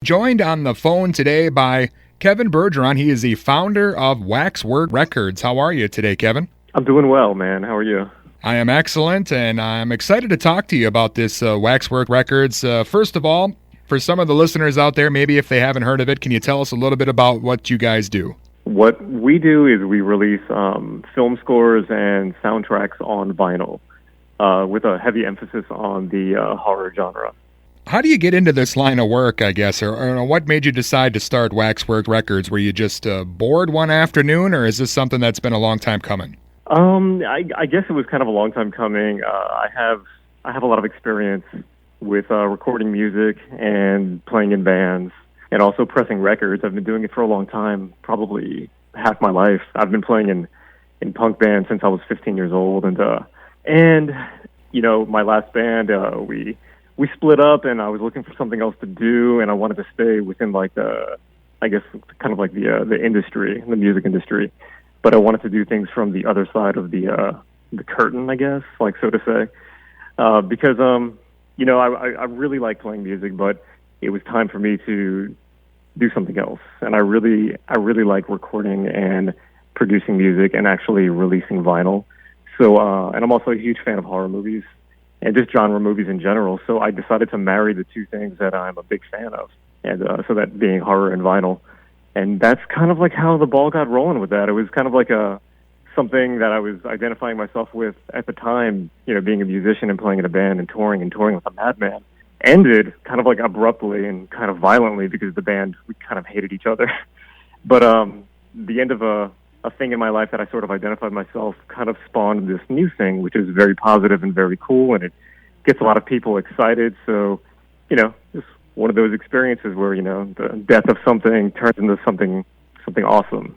Joined on the phone today by Kevin Bergeron. He is the founder of Waxwork Records. How are you today, Kevin? I'm doing well, man. How are you? I am excellent, and I'm excited to talk to you about this Waxwork Records. First of all, for some of the listeners out there, maybe if they haven't heard of it, can you tell us a little bit about what you guys do? What we do is we release film scores and soundtracks on vinyl with a heavy emphasis on the horror genre. How do you get into this line of work, I guess, or what made you decide to start Waxwork Records? Were you just bored one afternoon, or is this something that's been a long time coming? I guess it was kind of a long time coming. I have a lot of experience with recording music and playing in bands and also pressing records. I've been doing it for a long time, probably half my life. I've been playing in punk bands since I was 15 years old, and you know, my last band we split up, and I was looking for something else to do, and I wanted to stay within like the industry, the music industry, but I wanted to do things from the other side of the curtain, I guess, like so to say, because you know, I really like playing music, but it was time for me to do something else, and I really like recording and producing music and actually releasing vinyl. So, and I'm also a huge fan of horror movies and just genre movies in general. So I decided to marry the two things that I'm a big fan of, and so that being horror and vinyl. And that's kind of like how the ball got rolling with that. It was kind of like something that I was identifying myself with at the time, you know, being a musician and playing in a band and touring with a madman. Ended kind of like abruptly and kind of violently because the band, we kind of hated each other. But the end of a thing in my life that I sort of identified myself kind of spawned this new thing, which is very positive and very cool, and it gets a lot of people excited. So, you know, it's one of those experiences where, you know, the death of something turns into something awesome.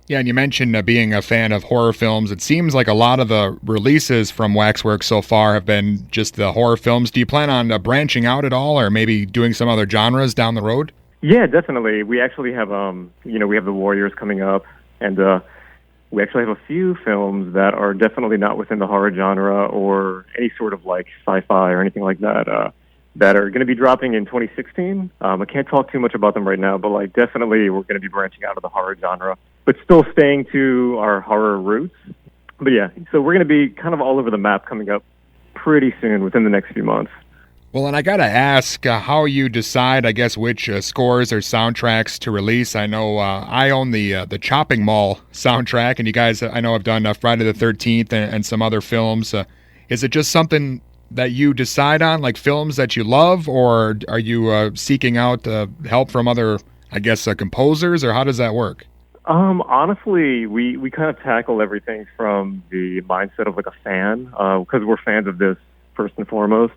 Yeah, and you mentioned being a fan of horror films. It seems like a lot of the releases from Waxwork so far have been just the horror films. Do you plan on branching out at all, or maybe doing some other genres down the road? Yeah, definitely. We actually have, you know, we have The Warriors coming up, and we actually have a few films that are definitely not within the horror genre or any sort of like sci-fi or anything like that, that are going to be dropping in 2016. I can't talk too much about them right now, but like definitely we're going to be branching out of the horror genre, but still staying to our horror roots. But yeah, so we're going to be kind of all over the map coming up pretty soon within the next few months. Well, and I got to ask how you decide, I guess, which scores or soundtracks to release. I know I own the Chopping Mall soundtrack, and you guys, I know, have done Friday the 13th and some other films. Is it just something that you decide on, like films that you love, or are you seeking out help from other, I guess, composers, or how does that work? Honestly, we kind of tackle everything from the mindset of like a fan, because we're fans of this first and foremost.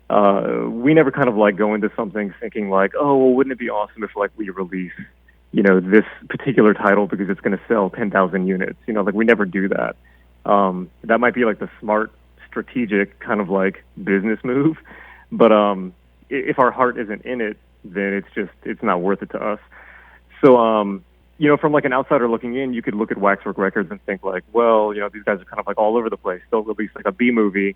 We never kind of like go into something thinking like, oh, well, wouldn't it be awesome if like we release, you know, this particular title because it's going to sell 10,000 units. You know, like we never do that. That might be like the smart, strategic kind of like business move. But if our heart isn't in it, then it's not worth it to us. So, you know, from like an outsider looking in, you could look at Waxwork Records and think like, well, you know, these guys are kind of like all over the place. They'll release like a B movie,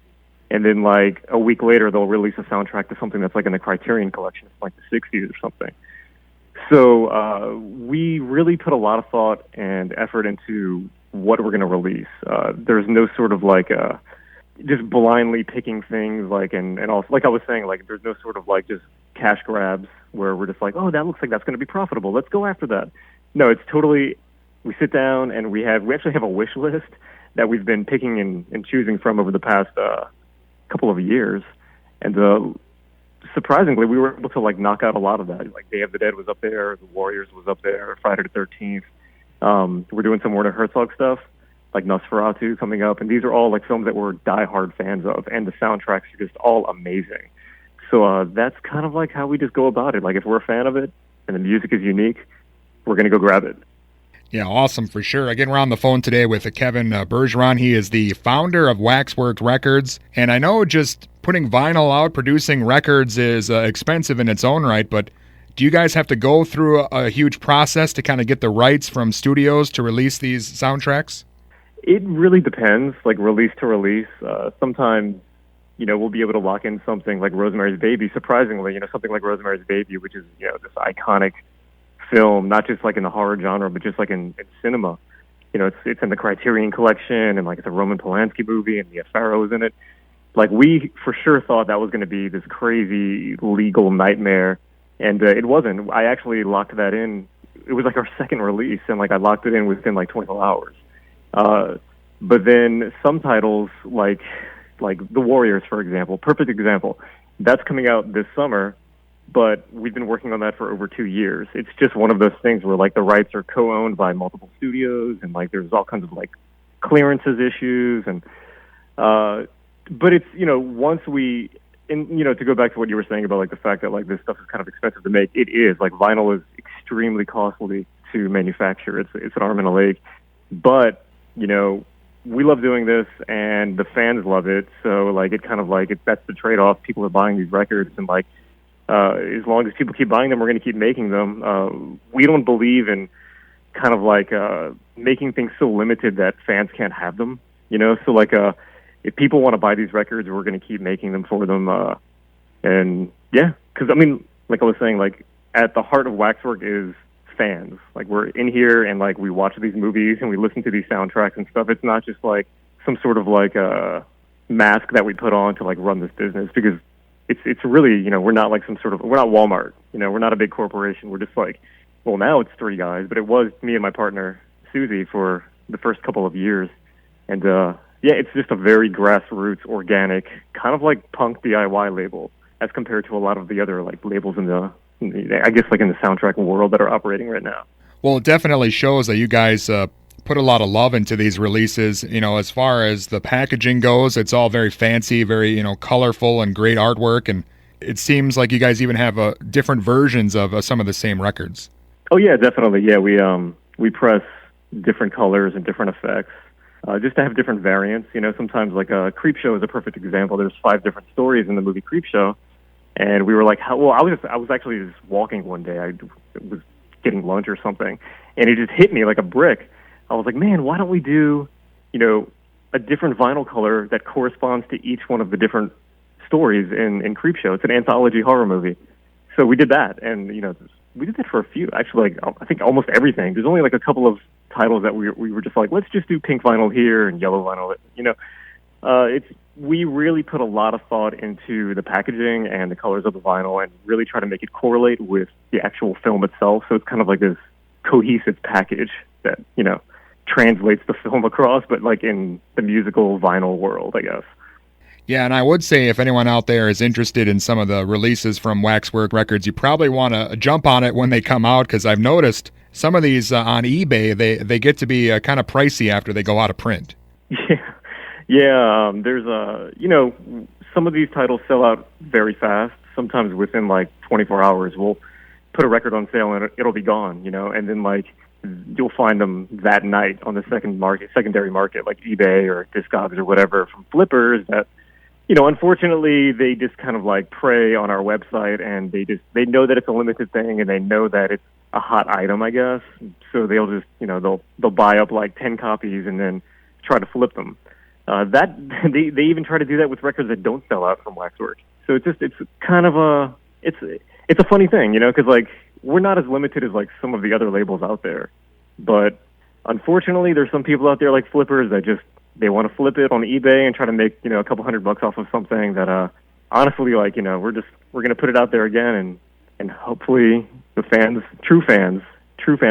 and then like a week later they'll release a soundtrack to something that's like in the Criterion collection from like the 60s or something. So we really put a lot of thought and effort into what we're going to release. There's no sort of like just blindly picking things, like, and also, like I was saying, like there's no sort of like just cash grabs where we're just like, oh, that looks like that's going to be profitable, let's go after that. No, it's totally, we sit down and we actually have a wish list that we've been picking and choosing from over the past couple of years, and surprisingly we were able to like knock out a lot of that. Like Day of the Dead was up there, The Warriors was up there, Friday the 13th. We're doing some Werner Herzog stuff like Nosferatu coming up, and these are all like films that we're diehard fans of, and the soundtracks are just all amazing. So that's kind of like how we just go about it. Like if we're a fan of it and the music is unique, we're going to go grab it. Yeah, awesome for sure. Again, we're on the phone today with Kevin Bergeron. He is the founder of Waxwork Records. And I know just putting vinyl out, producing records is expensive in its own right, but do you guys have to go through a huge process to kind of get the rights from studios to release these soundtracks? It really depends, like release to release. Sometimes we'll be able to lock in something like Rosemary's Baby. Surprisingly, something like Rosemary's Baby, which is, this iconic film, not just like in the horror genre, but just like in cinema. It's in the Criterion Collection, and like it's a Roman Polanski movie, and Mia Farrow is in it. Like, we for sure thought that was going to be this crazy legal nightmare, and it wasn't. I actually locked that in. It was like our second release, and like I locked it in within like 24 hours. But then some titles like The Warriors, for example, perfect example, that's coming out this summer, but we've been working on that for over 2 years. It's just one of those things where like the rights are co-owned by multiple studios, and like there's all kinds of like clearances issues, and but it's, once we, and to go back to what you were saying about like the fact that like this stuff is kind of expensive to make, it is. Like, vinyl is extremely costly to manufacture. It's an arm and a leg, but we love doing this, and the fans love it. So like it kind of like that's the trade-off. People are buying these records, and like as long as people keep buying them, we're going to keep making them. We don't believe in kind of like making things so limited that fans can't have them. So like if people want to buy these records, we're going to keep making them for them. And yeah, because I mean, like I was saying, like at the heart of Waxwork is fans. Like, we're in here and like we watch these movies and we listen to these soundtracks and stuff. It's not just like some sort of like a mask that we put on to like run this business, because it's really, we're not like we're not Walmart, we're not a big corporation. We're just like, well, now it's three guys, but it was me and my partner Susie for the first couple of years. And yeah, it's just a very grassroots, organic, kind of like punk DIY label, as compared to a lot of the other like labels in the soundtrack world that are operating right now. Well, it definitely shows that you guys put a lot of love into these releases. As far as the packaging goes, it's all very fancy, very, colorful and great artwork. And it seems like you guys even have different versions of some of the same records. Oh yeah, definitely. Yeah, we press different colors and different effects. Just to have different variants. Sometimes like Creepshow is a perfect example. There's 5 different stories in the movie Creepshow. And we were like, I was actually just walking one day. I was getting lunch or something, and it just hit me like a brick. I was like, man, why don't we do, a different vinyl color that corresponds to each one of the different stories in Creepshow? It's an anthology horror movie. So we did that, and, we did that for a few. Actually, like, I think almost everything. There's only like a couple of titles that we were just like, let's just do pink vinyl here and yellow vinyl. We really put a lot of thought into the packaging and the colors of the vinyl, and really try to make it correlate with the actual film itself. So it's kind of like this cohesive package that, translates the film across, but like in the musical vinyl world, I guess. Yeah, and I would say if anyone out there is interested in some of the releases from Waxwork Records, you probably want to jump on it when they come out, because I've noticed some of these on eBay, they get to be kind of pricey after they go out of print. Yeah, there's some of these titles sell out very fast. Sometimes within like 24 hours, we'll put a record on sale and it'll be gone, and then like you'll find them that night on the secondary market, like eBay or Discogs or whatever, from flippers that, unfortunately they just kind of like prey on our website, and they know that it's a limited thing, and they know that it's a hot item, I guess. So they'll just, they'll buy up like 10 copies and then try to flip them. That they even try to do that with records that don't sell out from Waxwork. So it's kind of it's a funny thing, because like we're not as limited as like some of the other labels out there, but unfortunately there's some people out there like flippers that just, they want to flip it on eBay and try to make, a couple $100 off of something that honestly, like, we're going to put it out there again, and hopefully the fans, true fans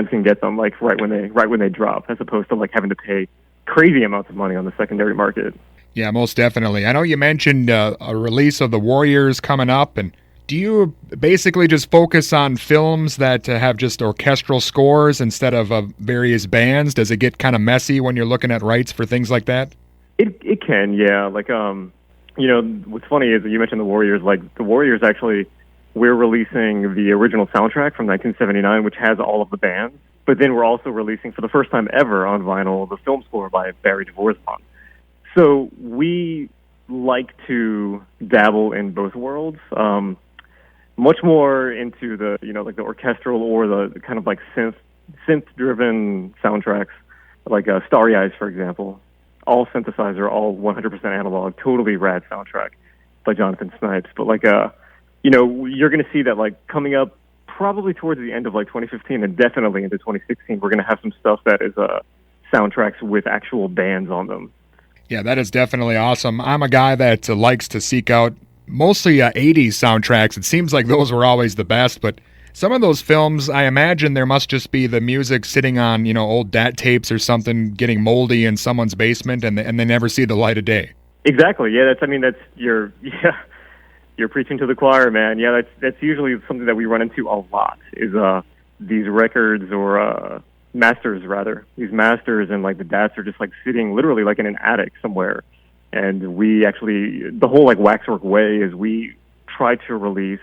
can get them like right when they drop, as opposed to like having to pay crazy amounts of money on the secondary market. Yeah, most definitely. I know you mentioned a release of The Warriors coming up, and do you basically just focus on films that have just orchestral scores instead of various bands? Does it get kind of messy when you're looking at rights for things like that? It can, yeah. Like, what's funny is that you mentioned The Warriors. Like, The Warriors, actually, we're releasing the original soundtrack from 1979, which has all of the bands. But then we're also releasing, for the first time ever on vinyl, the film score by Barry Dvorak. So we like to dabble in both worlds. Much more into the, like the orchestral or the kind of like synth-driven soundtracks, like Starry Eyes, for example. All synthesizer, all 100% analog, totally rad soundtrack. by Jonathan Snipes. But you're going to see that coming up probably towards the end of 2015 and definitely into 2016, we're going to have some stuff that is soundtracks with actual bands on them. Yeah, that is definitely awesome. I'm a guy that likes to seek out mostly 80s soundtracks. It seems like those were always the best, but some of those films, I imagine there must just be the music sitting on, old DAT tapes or something, getting moldy in someone's basement, and they never see the light of day. Exactly. Yeah, you're preaching to the choir, man. Yeah, that's usually something that we run into a lot is these records or masters rather. These masters and the DATs are just sitting literally in an attic somewhere. And we actually, the whole Waxwork way is we try to release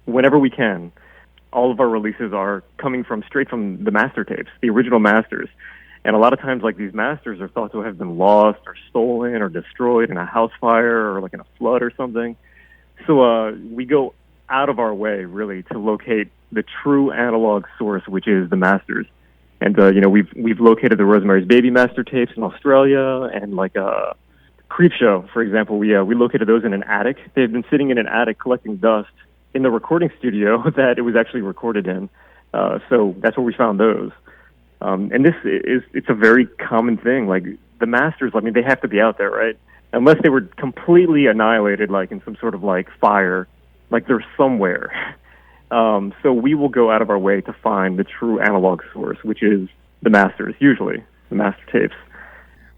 whenever we can. All of our releases are coming straight from the master tapes, the original masters. And a lot of times these masters are thought to have been lost or stolen or destroyed in a house fire or in a flood or something. So we go out of our way really to locate the true analog source, which is the masters. And we've located the Rosemary's Baby master tapes in Australia, and Creepshow, for example, we located those in an attic. They had been sitting in an attic collecting dust in the recording studio that it was actually recorded in. So that's where we found those. And it's a very common thing. The masters, they have to be out there, right? Unless they were completely annihilated, in some sort of fire, they're somewhere. So we will go out of our way to find the true analog source, which is the masters, usually the master tapes.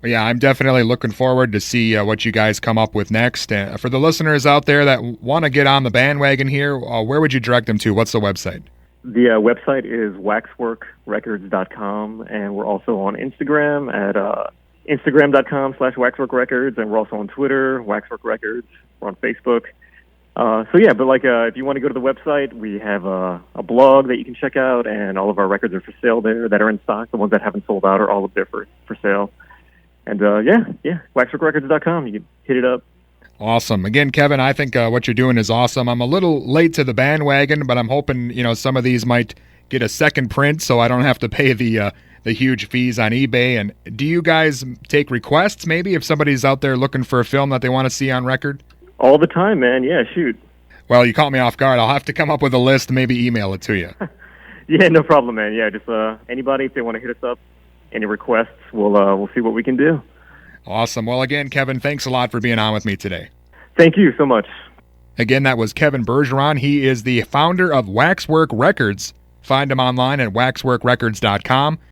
Well, yeah, I'm definitely looking forward to see what you guys come up with next. For the listeners out there that want to get on the bandwagon here, where would you direct them to? What's the website? The website is waxworkrecords.com, and we're also on Instagram at Instagram.com/waxworkrecords, and we're also on Twitter, Waxwork Records. We're on Facebook. If you want to go to the website, we have a blog that you can check out, and all of our records are for sale there that are in stock. The ones that haven't sold out are all up there for sale. And waxworkrecords.com. You can hit it up. Awesome. Again, Kevin, I think what you're doing is awesome. I'm a little late to the bandwagon, but I'm hoping some of these might get a second print, so I don't have to pay the huge fees on eBay. And do you guys take requests? Maybe if somebody's out there looking for a film that they want to see on record. All the time, man. Yeah, shoot. Well, you caught me off guard. I'll have to come up with a list, maybe email it to you. Yeah, no problem, man. Yeah, just anybody, if they want to hit us up, any requests, we'll see what we can do. Awesome. Well, again, Kevin, thanks a lot for being on with me today. Thank you so much. Again, that was Kevin Bergeron. He is the founder of Waxwork Records. Find him online at waxworkrecords.com.